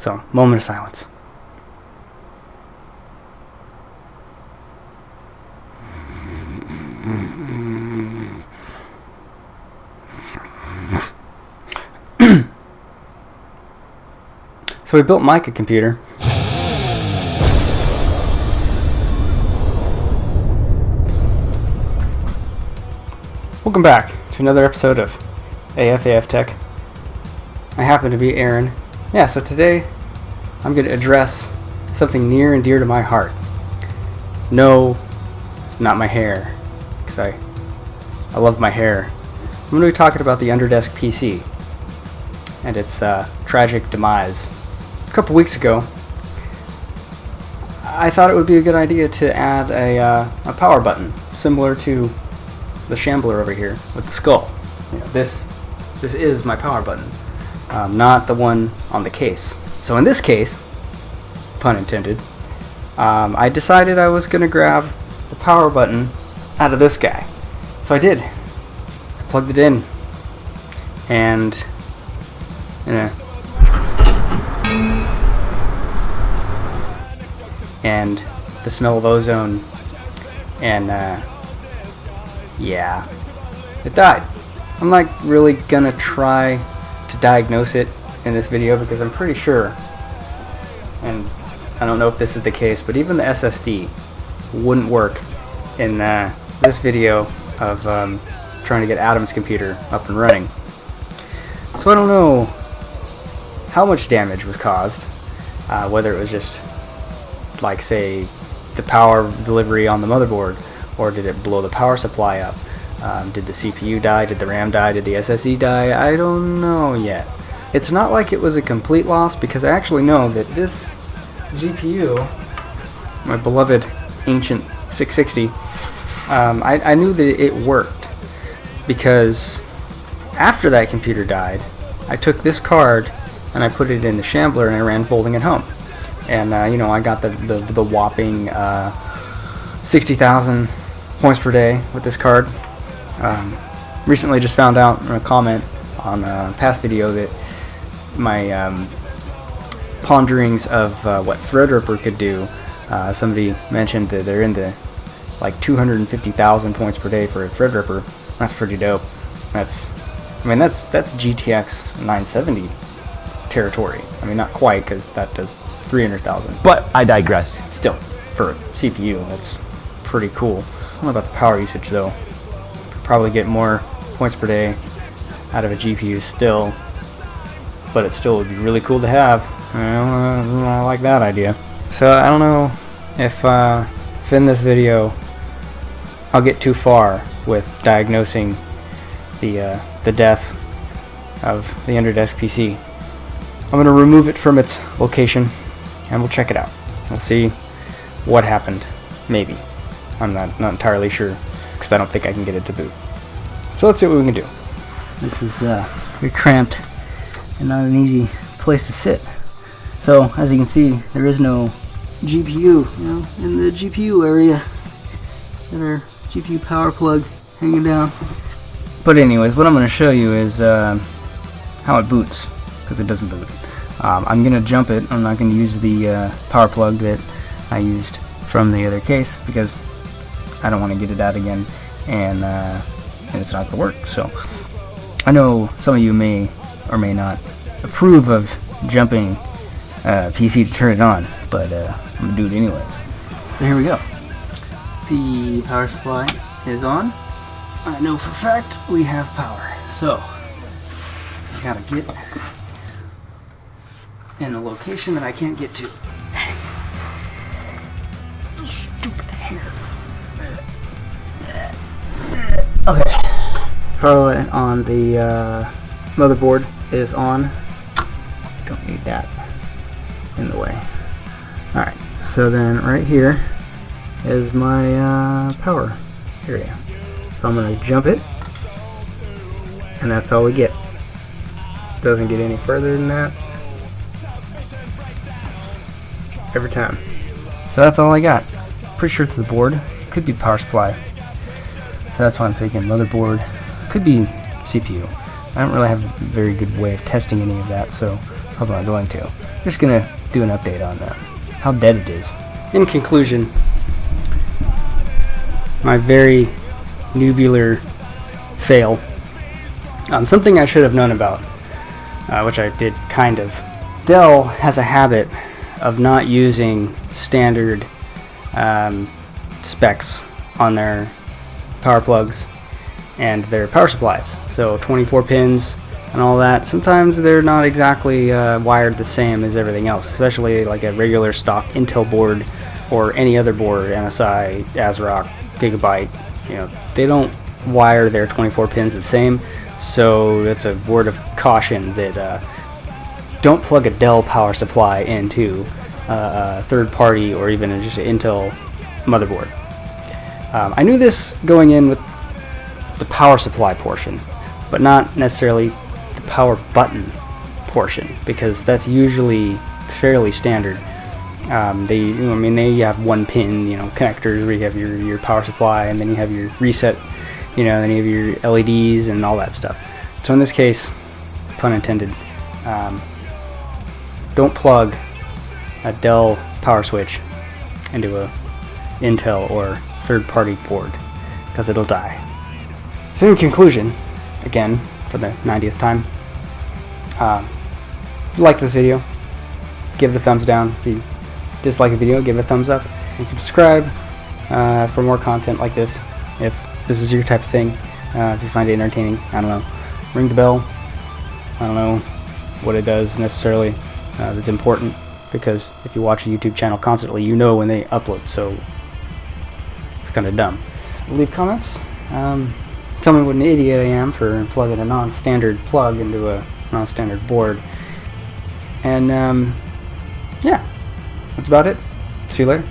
So, moment of silence. So we built Mike a computer. Welcome back to another episode of AF Tech. I happen to be Aaron. Yeah, so today I'm going to address something near and dear to my heart. No, not my hair, because I love my hair. I'm going to be talking about the Underdesk PC and its tragic demise. A couple weeks ago, I thought it would be a good idea to add a power button, similar to the Shambler over here with the skull. You know, this is my power button, not the one on the case. So in this case, pun intended, I decided I was going to grab the power button out of this guy. So I did. I plugged it in, and the smell of ozone, and yeah, it died. I'm not really gonna try to diagnose it in this video because I'm pretty sure, and I don't know if this is the case, but even the SSD wouldn't work in this video of trying to get Adam's computer up and running. So I don't know how much damage was caused, whether it was just like, say, the power delivery on the motherboard, or did it blow the power supply up? Did the CPU die? Did the RAM die? Did the SSD die? I don't know yet. It's not like it was a complete loss, because I actually know that this GPU, my beloved ancient 660, I knew that it worked, because after that computer died, I took this card and I put it in the Shambler and I ran folding it home. And I got the whopping 60,000 points per day with this card. Recently just found out in a comment on a past video that my ponderings of what Threadripper could do, somebody mentioned that they're in the like 250,000 points per day for a Threadripper. That's pretty dope. That's GTX 970 territory. I mean, not quite, because that does 300,000. But I digress. Still, for a CPU, that's pretty cool. I don't know about the power usage though. Probably get more points per day out of a GPU still, but it still would be really cool to have. I like that idea. So I don't know if in this video I'll get too far with diagnosing the death of the Underdesk PC. I'm going to remove it from its location and we'll check it out. We'll see what happened. Maybe. I'm not entirely sure, because I don't think I can get it to boot. So let's see what we can do. This is very cramped and not an easy place to sit. So as you can see, there is no GPU, in the GPU area. Got our GPU power plug hanging down. But anyways, what I'm going to show you is how it boots, because it doesn't boot. I'm going to jump it. I'm not going to use the power plug that I used from the other case, because I don't want to get it out again and it's not going to work. So I know some of you may or may not approve of jumping PC to turn it on, but I'm going to do it anyway. So here we go. The power supply is on. I know for a fact we have power. So I gotta get in a location that I can't get to. Stupid hair. Okay. Power on the motherboard is on. Don't need that in the way. Alright, so then right here is my power area. So I'm going to jump it, and that's all we get. Doesn't get any further than that every time. So that's all I got. Pretty sure it's the board. Could be power supply. So that's why I'm thinking motherboard. Could be CPU. I don't really have a very good way of testing any of that, so Probably not going to. Just gonna do an update on how dead it is. In conclusion, my very nubular fail. Something I should have known about, which I did kind of. Dell has a habit of not using standard specs on their power plugs and their power supplies. So 24 pins and all that, sometimes they're not exactly wired the same as everything else, especially like a regular stock Intel board or any other board, MSI, ASRock, Gigabyte. You know, they don't wire their 24 pins the same, so it's a word of caution that don't plug a Dell power supply into a third party or even just an Intel motherboard. I knew this going in with the power supply portion, but not necessarily the power button portion, because that's usually fairly standard. They have one pin, connectors where you have your power supply, and then you have your reset, then you have your LEDs and all that stuff. So in this case, pun intended, don't plug a Dell power switch into a Intel or third-party board, because it'll die. So in conclusion, again, for the 90th time, if you like this video, give it a thumbs down. If you dislike the video, give it a thumbs up, and subscribe for more content like this, if this is your type of thing. If you find it entertaining, I don't know, ring the bell. I don't know what it does necessarily that's important, because if you watch a YouTube channel constantly, you know when they upload, so it's kind of dumb. Leave comments. Tell me what an idiot I am for plugging a non-standard plug into a non-standard board. And yeah, that's about it. See you later.